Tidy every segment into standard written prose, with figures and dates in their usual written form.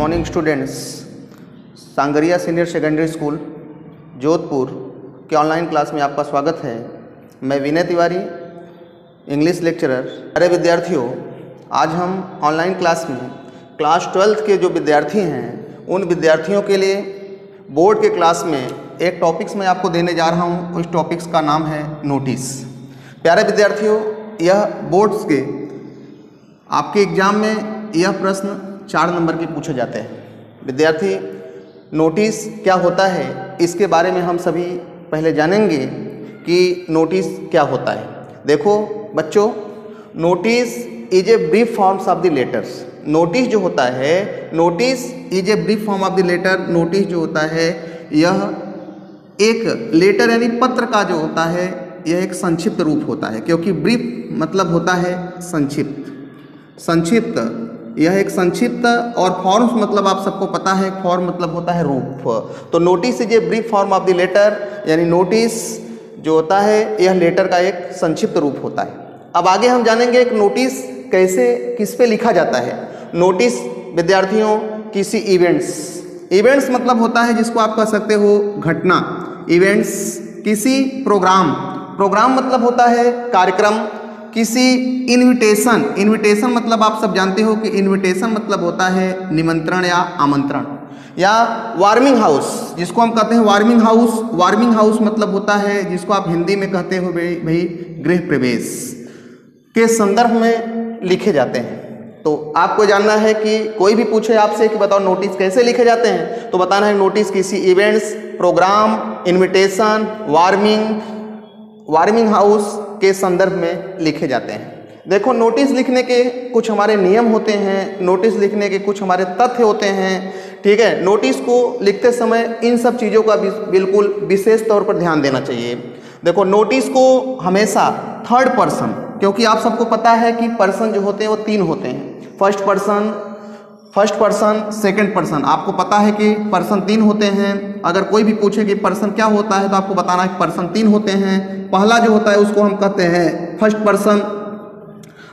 Morning students. Sangria senior secondary school Jodhpur के online class में आपका स्वागत है। मैं विनय तिवारी, इंग्लिश लेक्चरर। अरे विद्यार्थियों, आज हम ऑनलाइन क्लास में क्लास 12th के जो विद्यार्थी हैं उन विद्यार्थियों के लिए बोर्ड के क्लास में एक टॉपिक्स मैं आपको देने जा रहा हूं। उस टॉपिक्स का नाम है नोटिस। प्यारे विद्यार्थियों, यह बोर्ड्स के आपके एग्जाम में यह प्रश्न 4 नंबर के पूछे जाते हैं। विद्यार्थी, नोटिस क्या होता है इसके बारे में हम सभी पहले जानेंगे कि नोटिस क्या होता है। देखो बच्चों, notice is a brief forms of the letters. Notice जो होता है, notice is a brief form of the letter. Notice जो होता है यह एक लेटर यानी पत्र का जो होता है यह एक संक्षिप्त रूप होता है, क्योंकि ब्रीफ मतलब होता है संक्षिप्त। संक्षिप्त यह एक संक्षिप्त, और फॉर्म्स मतलब आप सबको पता है, फॉर्म मतलब होता है रूप। तो notice is a brief form of the letter, यानी नोटिस जो होता है यह लेटर का एक संक्षिप्त रूप होता है। अब आगे हम जानेंगे एक नोटिस कैसे किस पे लिखा जाता है। नोटिस विद्यार्थियों किसी इवेंट्स मतलब होता है जिसको आप कह सकते हो घटना। इवेंट्स किसी प्रोग्राम मतलब होता है कार्यक्रम। किसी इनविटेशन मतलब आप सब जानते हो कि इनविटेशन मतलब होता है निमंत्रण या आमंत्रण। या वार्मिंग हाउस जिसको हम कहते हैं वार्मिंग हाउस मतलब होता है जिसको आप हिंदी में कहते हो भाई गृह प्रवेश के संदर्भ में लिखे जाते हैं। तो आपको जानना है कि कोई भी पूछे आपसे कि बताओ नोटिस कैसे लिखे जाते हैं, तो बताना है नोटिस किसी events, program, invitation, warming house के संदर्भ में लिखे जाते हैं। देखो, नोटिस लिखने के कुछ हमारे नियम होते हैं, नोटिस लिखने के कुछ हमारे तथ्य होते हैं। ठीक है, नोटिस को लिखते समय इन सब चीज़ों का बिल्कुल विशेष तौर पर ध्यान देना चाहिए। देखो, नोटिस को हमेशा थर्ड पर्सन, क्योंकि आप सबको पता है कि पर्सन जो होते हैं वो 3 होते हैं। First person, second person. आपको पता है कि पर्सन 3 होते हैं। अगर कोई भी पूछे कि पर्सन क्या होता है तो आपको बताना है कि पर्सन 3 होते हैं। पहला जो होता है उसको हम कहते हैं फर्स्ट पर्सन।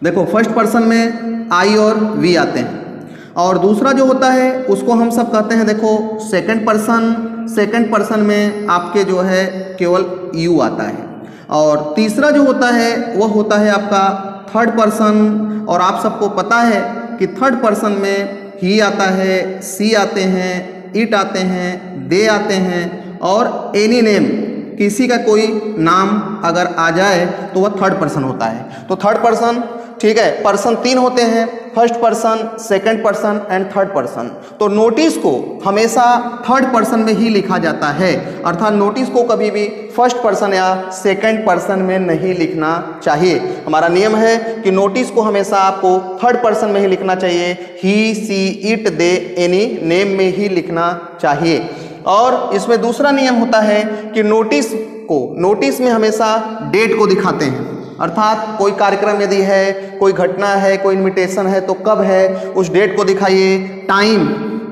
देखो, फर्स्ट पर्सन में आई और वी आते हैं। और दूसरा जो होता है उसको हम सब कहते हैं, देखो, सेकंड पर्सन में आपके जो है केवल यू आता है। और तीसरा जो होता है वह होता है आपका थर्ड पर्सन। और आप सबको पता है कि थर्ड पर्सन में ही आता है, सी आते हैं, इट आते हैं, दे आते हैं, और एनी नेम, किसी का कोई नाम अगर आ जाए तो वह थर्ड पर्सन होता है। तो थर्ड पर्सन, ठीक है, पर्सन 3 होते हैं, first person, second person and third person. तो नोटिस को हमेशा थर्ड पर्सन में ही लिखा जाता है, अर्थात नोटिस को कभी भी फर्स्ट पर्सन या सेकंड पर्सन में नहीं लिखना चाहिए। हमारा नियम है कि नोटिस को हमेशा आपको थर्ड पर्सन में ही लिखना चाहिए। ही, सी, इट, दे, एनी नेम में ही लिखना चाहिए। और इसमें दूसरा नियम होता है कि नोटिस में हमेशा डेट को दिखाते हैं, अर्थात कोई कार्यक्रम यदि है, कोई घटना है, कोई इनविटेशन है तो कब है उस डेट को दिखाइए। टाइम,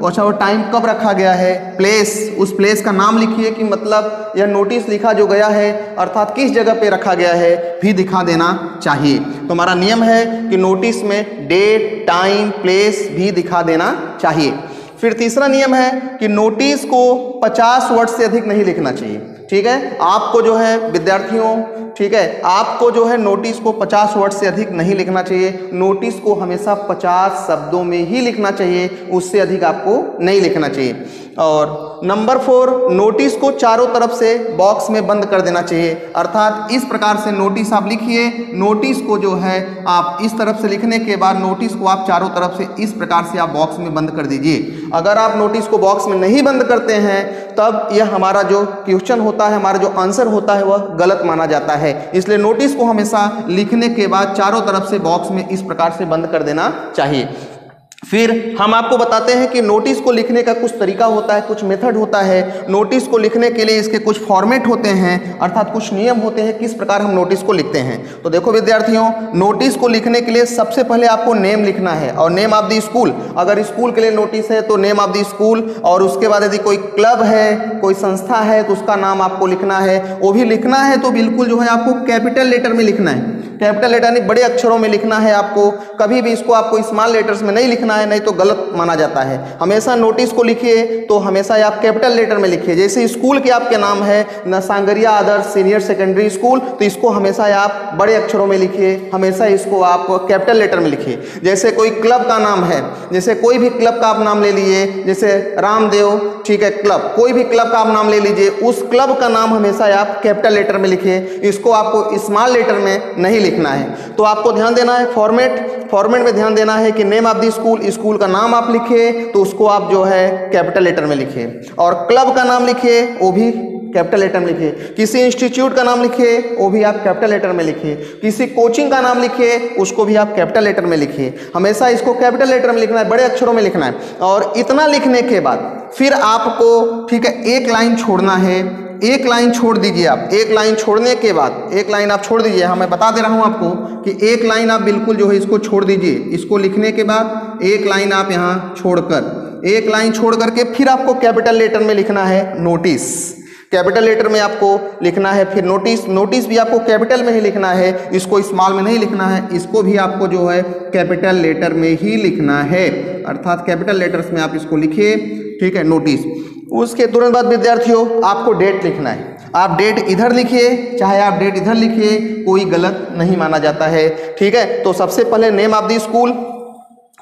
अच्छा वो टाइम कब रखा गया है। प्लेस, उस प्लेस का नाम लिखिए कि मतलब यह नोटिस लिखा जो गया है अर्थात किस जगह पे रखा गया है भी दिखा देना चाहिए। तो हमारा नियम है कि नोटिस में डेट, टाइम, प्लेस भी दिखा देना चाहिए। फिर तीसरा नियम है कि नोटिस को 50 वर्ड से अधिक नहीं लिखना चाहिए। ठीक है, आपको जो है विद्यार्थियों, ठीक है, आपको जो है नोटिस को 50 वर्ड से अधिक नहीं लिखना चाहिए। नोटिस को हमेशा 50 शब्दों में ही लिखना चाहिए, उससे अधिक आपको नहीं लिखना चाहिए। और नंबर 4, नोटिस को चारों तरफ से बॉक्स में बंद कर देना चाहिए, अर्थात इस प्रकार से नोटिस आप लिखिए। नोटिस को जो है आप इस तरफ से लिखने के बाद नोटिस को आप चारों तरफ से इस प्रकार से आप बॉक्स में बंद कर दीजिए। अगर आप नोटिस को बॉक्स में नहीं बंद करते हैं तब यह हमारा जो क्वेश्चन होता है, हमारा जो आंसर होता है वह गलत माना जाता है। इसलिए नोटिस को हमेशा लिखने के बाद चारों तरफ से बॉक्स में इस प्रकार से बंद कर देना चाहिए। फिर हम आपको बताते हैं कि नोटिस को लिखने का कुछ तरीका होता है, कुछ मेथड होता है। नोटिस को लिखने के लिए इसके कुछ फॉर्मेट होते हैं, अर्थात कुछ नियम होते हैं किस प्रकार हम नोटिस को लिखते हैं। तो देखो विद्यार्थियों, नोटिस को लिखने के लिए सबसे पहले आपको नेम लिखना है, और नेम ऑफ द स्कूल। अगर स्कूल के लिए नोटिस है तो नेम ऑफ द स्कूल, और उसके बाद यदि कोई क्लब है, कोई संस्था है तो उसका नाम आपको लिखना है। वो भी लिखना है तो बिल्कुल जो है आपको कैपिटल लेटर में लिखना है। कैपिटल लेटर यानी बड़े अक्षरों में लिखना है आपको, कभी भी इसको आपको स्मॉल लेटर्स में नहीं लिखना है, नहीं तो गलत माना जाता है। हमेशा नोटिस को लिखिए तो हमेशा आप कैपिटल लेटर में लिखिए। जैसे स्कूल के आपके नाम है सांगरिया आदर्श सीनियर सेकेंडरी स्कूल, तो इसको हमेशा आप बड़े अक्षरों में लिखिए, हमेशा इसको आप कैपिटल लेटर में लिखिए। जैसे कोई क्लब का नाम है, जैसे कोई भी क्लब का आप नाम ले लीजिए, जैसे रामदेव, ठीक है, क्लब, कोई भी क्लब का आप नाम ले लीजिए, उस क्लब का नाम हमेशा आप कैपिटल लेटर में लिखिए, इसको आपको स्मॉल लेटर में नहीं लिखना है। तो आपको ध्यान देना है फॉर्मेट में ध्यान देना है कि नेम ऑफ द स्कूल का नाम आप लिखिए तो उसको आप जो है कैपिटल लेटर में लिखिए, और क्लब का नाम लिखिए वो भी कैपिटल लेटर में लिखिए, किसी इंस्टीट्यूट का नाम लिखिए वो भी आप कैपिटल लेटर में लिखिए, किसी कोचिंग का नाम लिखिए उसको भी आप कैपिटल लेटर में लिखिए। हमेशा इसको कैपिटल लेटर में लिखना है, बड़े अक्षरों में लिखना है। और इतना लिखने के बाद फिर आपको, ठीक है, एक लाइन छोड़ना है, एक लाइन छोड़ दीजिए आप। एक लाइन छोड़ने के बाद, एक लाइन आप छोड़ दीजिए, हाँ मैं बता दे रहा हूँ आपको कि एक लाइन आप बिल्कुल जो है इसको छोड़ दीजिए। इसको लिखने के बाद एक लाइन आप यहाँ छोड़कर, एक लाइन छोड़ करके फिर आपको कैपिटल लेटर में लिखना है नोटिस, कैपिटल लेटर में आपको लिखना है फिर नोटिस भी आपको कैपिटल में ही लिखना है, इसको स्मॉल में नहीं लिखना है, इसको भी आपको जो है कैपिटल लेटर में ही लिखना है, अर्थात कैपिटल लेटर्स में आप इसको लिखिए, ठीक है, नोटिस। उसके तुरंत बाद विद्यार्थियों आपको डेट लिखना है, आप डेट इधर लिखिए चाहे आप डेट इधर लिखिए, कोई गलत नहीं माना जाता है, ठीक है। तो सबसे पहले name of the school,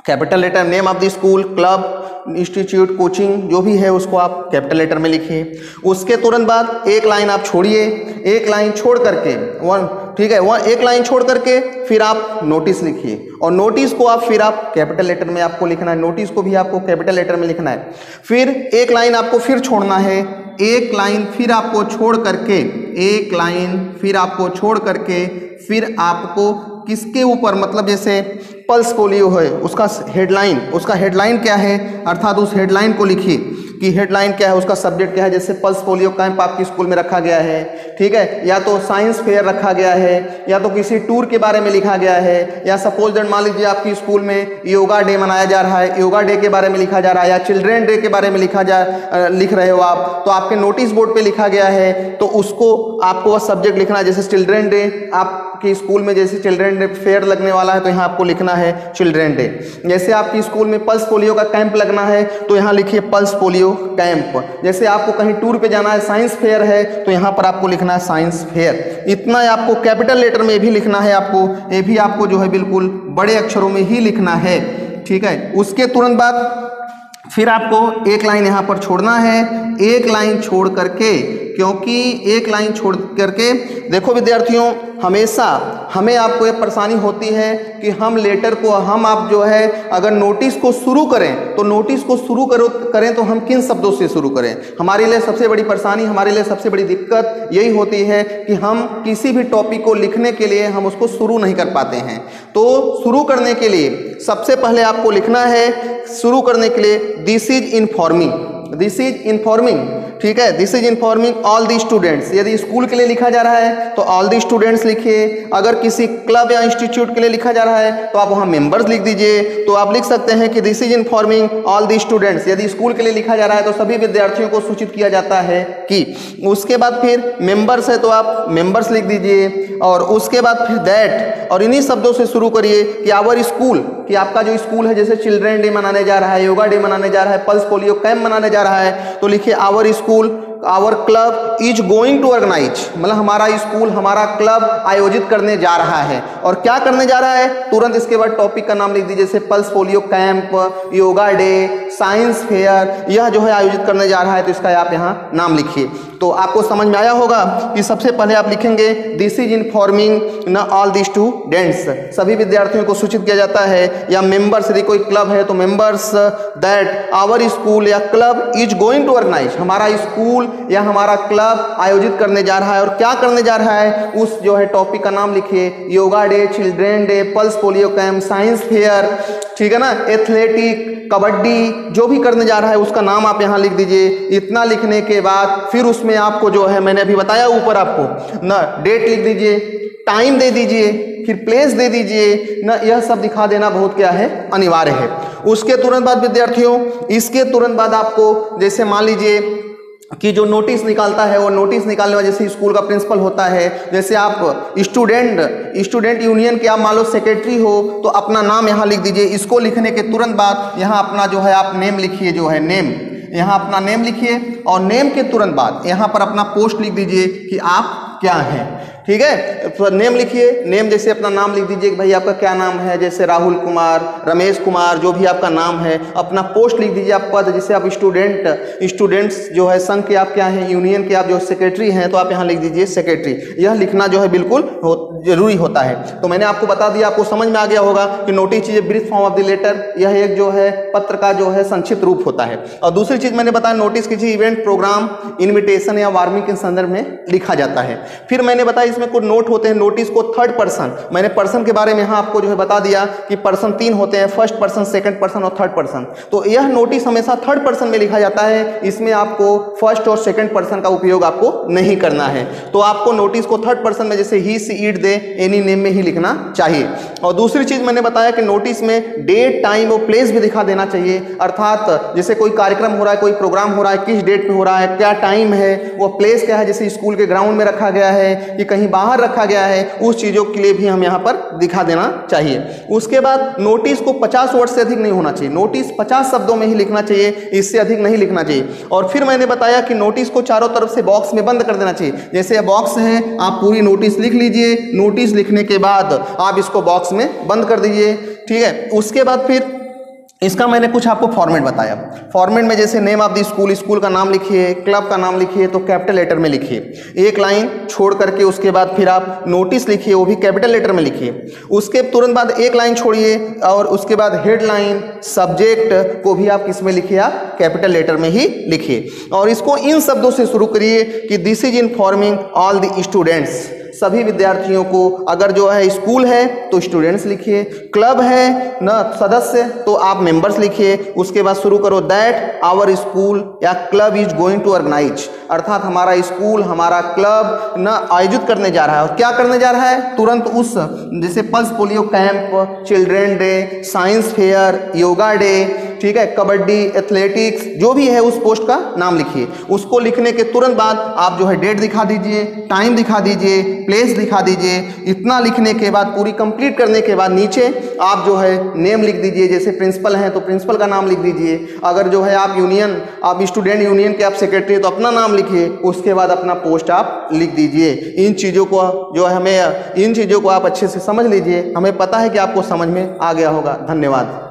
capital letter, name of the school, club, institute, coaching जो भी है उसको आप कैपिटल लेटर में लिखिए। उसके तुरंत बाद एक लाइन आप छोड़िए, एक लाइन छोड़ करके ठीक है, एक लाइन छोड़ करके फिर आप नोटिस लिखिए, और नोटिस को आप फिर आप कैपिटल लेटर में आपको लिखना है, नोटिस को भी आपको कैपिटल लेटर में लिखना है। फिर एक लाइन आपको फिर छोड़ना है, एक लाइन फिर आपको छोड़ करके, एक लाइन फिर आपको छोड़ करके फिर आपको किसके ऊपर, मतलब जैसे पल्स पोलियो है उसका हेडलाइन क्या है, अर्थात उस हेडलाइन को लिखिए कि हेडलाइन क्या है, उसका सब्जेक्ट क्या है। जैसे पल्स पोलियो कैंप आपकी स्कूल में रखा गया है, ठीक है, या तो साइंस फेयर रखा गया है, या तो किसी टूर के बारे में लिखा गया है, या सपोज दैट मान लीजिए आपकी स्कूल में योगा डे मनाया जा रहा है, योगा डे के बारे में लिखा जा रहा है, या चिल्ड्रेन डे के बारे में लिख रहे हो आप, तो आपके नोटिस बोर्ड पे लिखा गया है, तो उसको आपको वह सब्जेक्ट लिखना है। जैसे चिल्ड्रेन डे आपकी स्कूल में, जैसे चिल्ड्रेन डे फेयर लगने वाला है तो यहाँ आपको लिखना है चिल्ड्रेन डे। जैसे आपकी स्कूल में पल्स पोलियो का कैंप लगना है तो यहाँ लिखिए पल्स पोलियो कैंप। जैसे आपको कहीं टूर पे जाना है, साइंस फेयर है, तो यहाँ पर आपको लिखना है साइंस फेयर। इतना आपको कैपिटल लेटर में भी लिखना है, आपको ये भी आपको जो है बिल्कुल बड़े अक्षरों में ही लिखना है, ठीक है। उसके तुरंत बाद फिर आपको एक लाइन यहाँ पर छोड़ना है, एक लाइन छोड़ करके, क्योंकि एक लाइन छोड़ करके देखो विद्यार्थियों, हमेशा हमें आपको ये परेशानी होती है कि हम लेटर को, आप जो है अगर नोटिस को शुरू करें तो नोटिस को शुरू करें तो हम किन शब्दों से शुरू करें। हमारे लिए सबसे बड़ी परेशानी, हमारे लिए सबसे बड़ी दिक्कत यही होती है कि हम किसी भी टॉपिक को लिखने के लिए हम उसको शुरू नहीं कर पाते हैं। तो शुरू करने के लिए सबसे पहले आपको लिखना है, शुरू करने के लिए दिस इज इन्फॉर्मिंग, ठीक है, this is informing all the students. यदि स्कूल के लिए लिखा जा रहा है तो ऑल दी स्टूडेंट्स लिखिए, अगर किसी क्लब या इंस्टीट्यूट के लिए लिखा जा रहा है तो आप वहाँ मेंबर्स लिख दीजिए। तो आप लिख सकते हैं कि this is informing all the students. यदि स्कूल के लिए लिखा जा रहा है तो सभी विद्यार्थियों को सूचित किया जाता है कि। उसके बाद फिर मेंबर्स है तो आप मेंबर्स लिख दीजिए, और उसके बाद फिर दैट, और इन्हीं शब्दों से शुरू करिए कि आवर स्कूल, कि आपका जो स्कूल है, जैसे चिल्ड्रेन डे मनाने जा रहा है, योगा डे मनाने जा रहा है, पल्स पोलियो कैंप मनाने जा रहा है, तो लिखिए our school, our club is going to organise, मतलब हमारा स्कूल, हमारा क्लब आयोजित करने जा रहा है। और क्या करने जा रहा है, तुरंत इसके बाद टॉपिक का नाम लिख दीजिए, जैसे pulse polio camp, yoga day, science fair, यह जो है आयोजित करने जा रहा है, तो इसका आप यहाँ नाम लिखिए। तो आपको समझ में आया होगा कि सबसे पहले आप लिखेंगे दिस इज इन्फॉर्मिंग न ऑल दी स्टूडेंट्स, सभी विद्यार्थियों को सूचित किया जाता है, या मेंबर्स, यदि कोई क्लब है तो मेंबर्स, दैट आवर स्कूल या club is going to organise, हमारा स्कूल या हमारा क्लब आयोजित करने जा रहा है। और क्या करने जा रहा है, उस जो है टॉपिक का नाम लिखिए, yoga day, children day, pulse polio camp, science fair, ठीक है ना, एथलेटिक, कबड्डी, जो भी करने जा रहा है उसका नाम आप यहाँ लिख दीजिए। इतना लिखने के बाद फिर उसमें आपको जो है, मैंने अभी बताया ऊपर आपको ना, डेट लिख दीजिए, टाइम दे दीजिए, फिर प्लेस दे दीजिए ना, यह सब दिखा देना बहुत क्या है, अनिवार्य है। उसके तुरंत बाद विद्यार्थियों, इसके तुरंत बाद आपको, जैसे मान लीजिए कि जो नोटिस निकालता है, वो नोटिस निकालने वाला जैसे स्कूल का प्रिंसिपल होता है, जैसे आप स्टूडेंट यूनियन के आप मान लो सेक्रेटरी हो तो अपना नाम यहाँ लिख दीजिए। इसको लिखने के तुरंत बाद यहाँ अपना जो है आप नेम लिखिए, जो है नेम, यहाँ अपना नेम लिखिए और नेम के तुरंत बाद यहाँ पर अपना पोस्ट लिख दीजिए कि आप क्या हैं। ठीक है, तो नेम लिखिए, नेम जैसे अपना नाम लिख दीजिए कि भाई आपका क्या नाम है, जैसे राहुल कुमार, रमेश कुमार, जो भी आपका नाम है। अपना पोस्ट लिख दीजिए, आप पद, जैसे आप स्टूडेंट्स जो है संघ के आप क्या हैं, यूनियन के आप जो सेक्रेटरी हैं, तो आप यहाँ लिख दीजिए सेक्रेटरी। यह लिखना जो है बिल्कुल जरूरी होता है। तो मैंने आपको बता दिया, आपको समझ में आ गया होगा कि notice is a brief form of the letter, यह एक जो है पत्र का जो है संक्षिप्त रूप होता है। और दूसरी चीज मैंने बताया, नोटिस किसी इवेंट, प्रोग्राम, इन्विटेशन या वार्निंग के संदर्भ में लिखा जाता है। फिर मैंने बताया इसमें कुछ नोट होते हैं। नोटिस को थर्ड पर्सन, मैंने पर्सन के बारे में यहाँ आपको जो है बता दिया कि पर्सन 3 होते हैं, फर्स्ट पर्सन, सेकंड पर्सन और थर्ड पर्सन। तो यह नोटिस हमेशा थर्ड पर्सन में लिखा जाता है, इसमें आपको फर्स्ट और सेकंड पर्सन का उपयोग आपको नहीं करना है। तो आपको नोटिस को थर्ड पर्सन में जैसे ही, सी, इट, दे, एनी नेम में ही लिखना चाहिए। और दूसरी चीज मैंने बताया कि नोटिस में डेट, टाइम और प्लेस भी दिखा देना चाहिए। अर्थात जैसे कोई कार्यक्रम हो रहा है, कोई प्रोग्राम हो रहा है, किस डेट पे हो रहा है, क्या टाइम है, वो प्लेस क्या है, जैसे स्कूल के ग्राउंड में रखा गया है कि कहीं बाहर रखा गया है, उस चीजों के लिए भी हम यहाँ पर दिखा देना चाहिए। उसके बाद नोटिस को 50 वर्ड से अधिक नहीं होना चाहिए, नोटिस 50 शब्दों में ही लिखना चाहिए, इससे अधिक नहीं लिखना चाहिए। और फिर मैंने बताया कि नोटिस को चारों तरफ से बॉक्स में बंद कर देना चाहिए। जैसे बॉक्स है, आप पूरी नोटिस लिख लीजिए, नोटिस लिखने के बाद आप इसको बॉक्स में बंद कर दीजिए। ठीक है, उसके बाद फिर इसका मैंने कुछ आपको फॉर्मेट बताया। फॉर्मेट में जैसे name of the school, school का नाम लिखिए, क्लब का नाम लिखिए तो कैपिटल लेटर में लिखिए, एक लाइन छोड़ करके उसके बाद फिर आप नोटिस लिखिए, वो भी कैपिटल लेटर में लिखिए। उसके तुरंत बाद एक लाइन छोड़िए और उसके बाद हेडलाइन, सब्जेक्ट को भी आप किस में लिखिए, आप कैपिटल लेटर में ही लिखिए। और इसको इन शब्दों से शुरू करिए कि this is informing all the students, सभी विद्यार्थियों को। अगर जो है स्कूल है तो स्टूडेंट्स लिखिए, क्लब है ना सदस्य तो आप मेंबर्स लिखिए। उसके बाद शुरू करो दैट आवर स्कूल या club is going to organise, अर्थात हमारा स्कूल, हमारा क्लब ना आयोजित करने जा रहा है। और क्या करने जा रहा है, तुरंत उस जैसे pulse polio camp, children day, science fair, yoga day, ठीक है, कबड्डी, एथलेटिक्स, जो भी है उस पोस्ट का नाम लिखिए। उसको लिखने के तुरंत बाद आप जो है डेट दिखा दीजिए, टाइम दिखा दीजिए, प्लेस दिखा दीजिए। इतना लिखने के बाद, पूरी कंप्लीट करने के बाद नीचे आप जो है नेम लिख दीजिए। जैसे प्रिंसिपल हैं तो प्रिंसिपल का नाम लिख दीजिए। अगर जो है आप स्टूडेंट यूनियन के आप सेक्रेटरी तो अपना नाम लिखिए। उसके बाद अपना पोस्ट आप लिख दीजिए। इन चीज़ों को जो है इन चीज़ों को आप अच्छे से समझ लीजिए। हमें पता है कि आपको समझ में आ गया होगा। धन्यवाद।